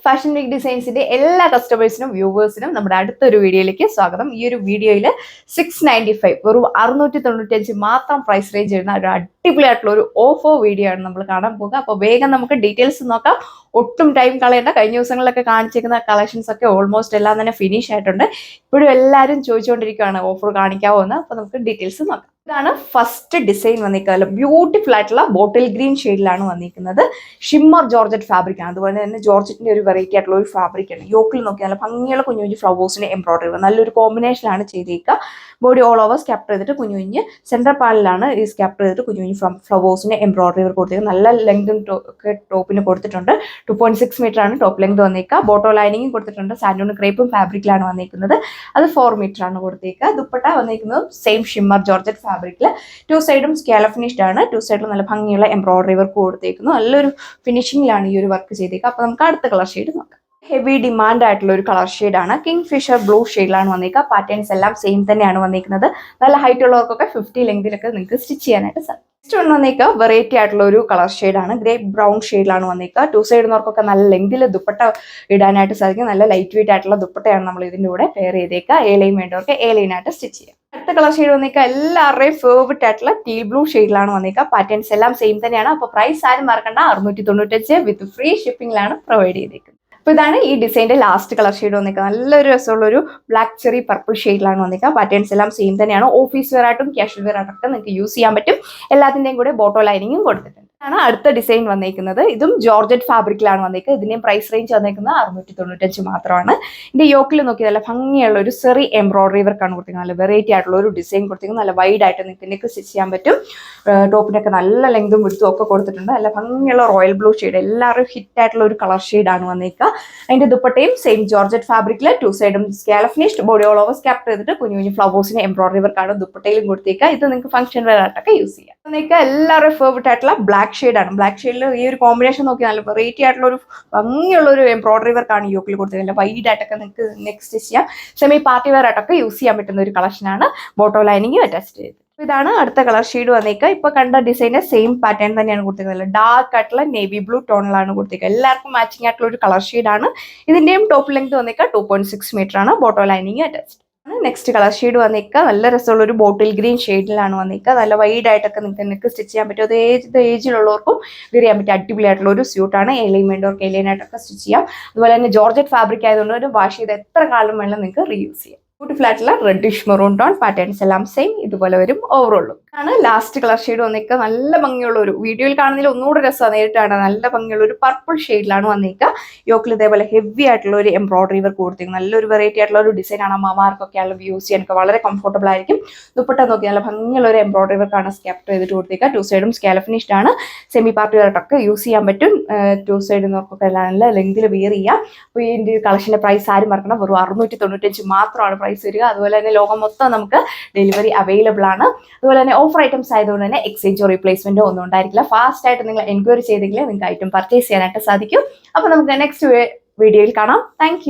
Fashion week ഡിസൈൻസിന്റെ എല്ലാ കസ്റ്റമേഴ്സിനും വ്യൂവേഴ്സിനും നമ്മുടെ അടുത്തൊരു വീഡിയോയിലേക്ക് സ്വാഗതം. ഈ ഒരു വീഡിയോയിൽ 695 വെറും 695 മാത്രം പ്രൈസ് റേഞ്ച് വരുന്ന ഒരു അടിപൊളിയായിട്ടുള്ള ഒരു ഓഫർ വീഡിയോ ആണ് നമ്മൾ കാണാൻ പോകുക. അപ്പോൾ വേഗം നമുക്ക് ഡീറ്റെയിൽസ് നോക്കാം. ഒട്ടും ടൈം കളയേണ്ട. കഴിഞ്ഞ ദിവസങ്ങളിലൊക്കെ കാണിച്ചിരിക്കുന്ന കളക്ഷൻസ് ഒക്കെ ഓൾമോസ്റ്റ് എല്ലാം തന്നെ ഫിനിഷ് ആയിട്ടുണ്ട്. ഇപ്പോഴും എല്ലാവരും ചോദിച്ചുകൊണ്ടിരിക്കുകയാണ് ഓഫർ കാണിക്കാവോ എന്ന്. അപ്പോൾ നമുക്ക് ഡീറ്റെയിൽസ് നോക്കാം. ഇതാണ് ഫസ്റ്റ് ഡിസൈൻ വന്നിരിക്കുന്നത്. ബ്യൂട്ടിഫുൾ ആയിട്ടുള്ള ബോട്ടിൽ ഗ്രീൻ ഷെയ്ഡിലാണ് വന്നിരിക്കുന്നത്. ഷിമ്മർ ജോർജറ്റ് ഫാബ്രിക് ആണ്. അതുപോലെ തന്നെ ജോർജറ്റിന്റെ ഒരു വെറൈറ്റി ആയിട്ടുള്ള ഒരു ഫാബ്രിക് ആണ്. യോക്കിൽ നോക്കിയാൽ ഭംഗിയുള്ള കുഞ്ഞു കുഞ്ഞു ഫ്ലവേഴ്സിന് എംബ്രോയിഡറി നല്ലൊരു കോമ്പിനേഷനാണ് ചെയ്തേക്കുക. ബോഡി ഓൾ ഓവർ സ്കാപ്റ്റർ ചെയ്തിട്ട് കുഞ്ഞു കുഞ്ഞ് സെൻട്രൽ പാനലാണ് ഈ സ്കാപ്റ്റർ ചെയ്തിട്ട് കുഞ്ഞു കുഞ്ഞു ഫ്ലവേഴ്സിന് എംബ്രോയിഡറി കൊടുത്തിരിക്കുന്നത്. നല്ല ലെങ്തും ഒക്കെ ടോപ്പിന് കൊടുത്തിട്ടുണ്ട്. 2.6 മീറ്റർ ആണ് ടോപ്പ് ലെങ്ത് വന്നിരിക്കുക. ബോട്ടോ ലൈനിങ്ങും കൊടുത്തിട്ടുണ്ട്. സാൻഡൂൺ ക്രേപ്പും ഫാബ്രിക്കിലാണ് വന്നിരിക്കുന്നത്. അത് 4 മീറ്റർ ആണ് കൊടുത്തേക്കുക. ദുപ്പട്ട വന്നിരിക്കുന്നത് സെയിം ഷിമ്മർ ജോർജറ്റ് ഫാബ്രിക്കിൽ 2 സൈഡും സ്കാലപ്പ് ഫിനിഷ്ഡ് ആണ്. 2 സൈഡിലും നല്ല ഭംഗിയുള്ള എംബ്രോയിഡറി വർക്ക് കൊടുത്തേക്കുന്നു. നല്ലൊരു ഫിനിഷിംഗിലാണ് ഈ ഒരു വർക്ക് ചെയ്തേക്കുക. അപ്പോൾ നമുക്ക് അടുത്ത കളർ ഷെയ്ഡ് നോക്കാം. ഹെവി ഡിമാൻഡ് ആയിട്ടുള്ള ഒരു കളർ ഷെയ്ഡാണ്. കിങ് ഫിഷർ ബ്ലൂ ഷെയ്ഡിലാണ് വന്നിരിക്കുക. പാറ്റേൺസ് എല്ലാം സെയിം തന്നെയാണ് വന്നിരിക്കുന്നത്. നല്ല ഹൈറ്റ് ഉള്ളവർക്കൊക്കെ 50 ലെങ്തിലൊക്കെ നിങ്ങൾക്ക് സ്റ്റിച്ച് ചെയ്യാനായിട്ട് സാധിക്കും. നെക്സ്റ്റ് വൺ വന്നിരിക്കുക വെറൈറ്റി ആയിട്ടുള്ള ഒരു കളർ ഷെയ്ഡാണ്. ഗ്രേപ്പ് ബ്രൗൺ ഷെയ്ഡിലാണ് വന്നിരിക്കുക. 2 സൈഡിനവർക്കൊക്കെ നല്ല ലെങ്തിൽ ദുപ്പട്ട ഇടാനായിട്ട് സാധിക്കും. നല്ല ലൈറ്റ് വെയിറ്റ് ആയിട്ടുള്ള ദുപ്പട്ടയാണ് നമ്മൾ ഇതിൻ്റെ കൂടെ പെയർ ചെയ്തേക്കുക. എ ലൈൻ വേണ്ടവർക്ക് എ ലൈനായിട്ട് സ്റ്റിച്ച് ചെയ്യാം. അടുത്ത കളർ ഷെയ്ഡ് വന്നിരിക്കുക എല്ലാവരുടെയും ഫേവറേറ്റ് ആയിട്ടുള്ള ടീൽ ബ്ലൂ ഷെയ്ഡിലാണ് വന്നിരിക്കുക. പാറ്റേൺസ് എല്ലാം സെയിം തന്നെയാണ്. അപ്പോൾ പ്രൈസ് ആരും മറക്കണ്ട. 695 വിത്ത് ഫ്രീ ഷിപ്പിംഗിലാണ് പ്രൊവൈഡ് ചെയ്തേക്കുന്നത്. അപ്പോൾ ഇതാണ് ഈ ഡിസൈൻ്റെ ലാസ്റ്റ് കളർ ഷെയ്ഡ് വന്നിരിക്കുക. നല്ലൊരു രസമുള്ള ഒരു ബ്ലാക്ക് ചെറി പർപ്പിൾ ഷെയ്ഡിലാണ് വന്നിരിക്കുക. പാറ്റേൺസ് എല്ലാം സെയിം തന്നെയാണ്. ഓഫീസ് വെയർ ആയിട്ടും ക്യാഷ്വൽ വെയർ ആയിട്ടൊക്കെ നിങ്ങൾക്ക് യൂസ് ചെയ്യാൻ പറ്റും. എല്ലാത്തിൻ്റെയും കൂടെ ബോട്ടോ ലൈനിങ്ങും കൊടുത്തിട്ടുണ്ട്. ആണ് അടുത്ത ഡിസൈൻ വന്നിരിക്കുന്നത്. ഇതും ജോർജറ്റ് ഫാബ്രിക്കിലാണ് വന്നിരിക്കുന്നത്. ഇതിന്റെയും പ്രൈസ് റേഞ്ച് വന്നിരിക്കുന്നത് 695 മാത്രമാണ്. ഇതിന്റെ യോക്കിൽ നോക്കി നല്ല ഭംഗിയുള്ള ഒരു സെറി എംബ്രോയിഡറി വർക്കാണ് കൊടുത്തിരിക്കുന്നത്. നല്ല വെറൈറ്റി ആയിട്ടുള്ള ഒരു ഡിസൈൻ കൊടുത്തിരിക്കുന്നത്. നല്ല വൈഡ് ആയിട്ട് നിങ്ങൾക്ക് സ്റ്റിച്ച് ചെയ്യാൻ പറ്റും. ടോപ്പിനൊക്കെ നല്ല ലെങ്തും വിടുത്തും ഒക്കെ കൊടുത്തിട്ടുണ്ട്. നല്ല ഭംഗിയുള്ള റോയൽ ബ്ലൂ ഷെയ്ഡ് എല്ലാവരും ഹിറ്റ് ആയിട്ടുള്ള ഒരു കളർ ഷെയ്ഡാണ് വന്നിരിക്കുക. അതിന്റെ ദുപ്പട്ടയും സെയിം ജോർജറ്റ് ഫാബ്രിക്കിൽ 2 സൈഡും scallop finished body all over സ്കാപ്റ്റർ ചെയ്തിട്ട് കുഞ്ഞു കുഞ്ഞു ഫ്ലവേഴ്സിന് എംബ്രോയിഡറി വർക്കാണ് ദുപ്പട്ടയിലും കൊടുത്തേക്കുക. ഇത് നിങ്ങൾക്ക് ഫംഗ്ഷൻ വെയർ ആയിട്ടൊക്കെ യൂസ് ചെയ്യാം. എല്ലാവരും ഫേവറേറ്റ് ആയിട്ടുള്ള ബ്ലാക്ക് ഷെയ്ഡാണ്. ബ്ലാക്ക് ഷെയ്ഡിൽ ഈ ഒരു കോമ്പിനേഷൻ നോക്കി നല്ല വെറൈറ്റി ആയിട്ടുള്ള ഒരു ഭംഗിയുള്ള ഒരു എംബ്രോയിഡറി വർക്കാണ് യോക്കിൽ കൊടുത്തിരിക്കുന്നത്. വൈഡ് ആയിട്ടൊക്കെ നിങ്ങൾക്ക് നെക്സ്റ്റ് സ്റ്റിച്ച് ചെയ്യാം. സെമി പാർട്ടി വെയർ ആയിട്ടൊക്കെ യൂസ് ചെയ്യാൻ പറ്റുന്ന ഒരു കളക്ഷനാണ്. ബോട്ടോ ലൈനിങ് അറ്റാച്ച് ചെയ്ത്. ഇതാണ് അടുത്ത കളർ ഷെയ്ഡ് വന്നേക്കുക. ഇപ്പൊ കണ്ട ഡിസൈൻ്റെ സെയിം പാറ്റേൺ തന്നെയാണ് കൊടുത്തിരിക്കുന്നത്. ഡാർക്ക് ആയിട്ടുള്ള നേവി ബ്ലൂ ടോണിലാണ് കൊടുത്തിരിക്കുക. എല്ലാവർക്കും മാച്ചിങ് ആയിട്ടുള്ള ഒരു കളർ ഷെയ്ഡാണ്. ഇതിന്റെയും ടോപ്പ് ലെങ്ത് വന്നേക്കുക 2.6 മീറ്റർ ആണ്. Bottom lining attach. Next colour shade വന്നിരിക്കുക നല്ല രസമുള്ള ഒരു ബോട്ടിൽ ഗ്രീൻ ഷെയ്ഡിലാണ് വന്നിരിക്കുക. നല്ല വൈഡ് ആയിട്ടൊക്കെ നിങ്ങൾക്ക് സ്റ്റിച്ച് ചെയ്യാൻ പറ്റും. അത് ഏജിലുള്ളവർക്കും വെയർ ചെയ്യാൻ പറ്റും. അടിപൊളിയായിട്ടുള്ള ഒരു സ്യൂട്ടാണ്. എലൈൻ വേണ്ടവർക്ക് എലൈനായിട്ടൊക്കെ സ്റ്റിച്ച് ചെയ്യാം. അതുപോലെ തന്നെ ജോർജറ്റ് ഫാബ്രിക് ആയതുകൊണ്ട് ഒരു വാഷ് ചെയ്ത് എത്ര കാലം വേണം നിങ്ങൾക്ക് റീയൂസ് ചെയ്യാം. ബ്യൂട്ടിഫുൾ ആയിട്ടുള്ള റെഡിഷ് മെറൂൺ ടോൺ. പാറ്റേൺസ് എല്ലാം സെയിം ഇതുപോലെ വരും. ഓവറോളും ആണ് ലാസ്റ്റ് കളർ ഷെയ്ഡ് വന്നിരിക്കുക. നല്ല ഭംഗിയുള്ള ഒരു വീഡിയോയിൽ കാണുന്നതിൽ ഒന്നുകൂടെ രസമാണ്. നേരിട്ടാണ് നല്ല ഭംഗിയുള്ള ഒരു പർപ്പിൾ ഷെയ്ഡിലാണ് വന്നിരിക്കുക. യോക്കിൽ ഇതേപോലെ ഹെവി ആയിട്ടുള്ള ഒരു എംബ്രോയിഡറി വർക്ക് കൊടുത്തിരിക്കും. നല്ലൊരു വെറൈറ്റി ആയിട്ടുള്ള ഒരു ഡിസൈനാണ്. അമ്മമാർക്കൊക്കെ ആണെങ്കിൽ യൂസ് ചെയ്യാനൊക്കെ വളരെ കംഫർട്ടബിൾ ആയിരിക്കും. ദുപ്പട്ട നോക്കി നല്ല ഭംഗിയുള്ള ഒരു എംബ്രോയിഡറി വർക്കാണ് സ്കാപ്റ്റർ ചെയ്തിട്ട് കൊടുത്തിരിക്കുക. 2 സൈഡും സ്കാലപ്പ് ഫിനിഷ്ഡ് ആണ്. സെമി പാർട്ടി വെയറായിട്ടൊക്കെ യൂസ് ചെയ്യാൻ പറ്റും. 2 സൈഡിൽ നിന്നൊക്കെ നല്ല ലെങ്തിൽ വെയർ ചെയ്യാം. അപ്പോൾ ഈ കളക്ഷൻ്റെ പ്രൈസ് ആരും മറക്കണം. വെറും 695 മാത്രമാണ് പ്രൈസ് വരിക. അതുപോലെ തന്നെ ലോകം മൊത്തം നമുക്ക് ഡെലിവറി അവൈലബിൾ ആണ്. അതുപോലെ തന്നെ ഓഫർ ഐറ്റംസ് ആയതുകൊണ്ട് തന്നെ എക്സ്ചേഞ്ചോ റീപ്ലേസ്മെന്റോ ഒന്നും ഉണ്ടായിരിക്കില്ല. ഫാസ്റ്റ് ആയിട്ട് നിങ്ങൾ എൻക്വയറി ചെയ്തെങ്കിൽ നിങ്ങൾക്ക് ഐറ്റം പർച്ചേസ് ചെയ്യാനായിട്ട് സാധിക്കും. അപ്പോൾ നമുക്ക് നെക്സ്റ്റ് വീഡിയോയിൽ കാണാം. താങ്ക്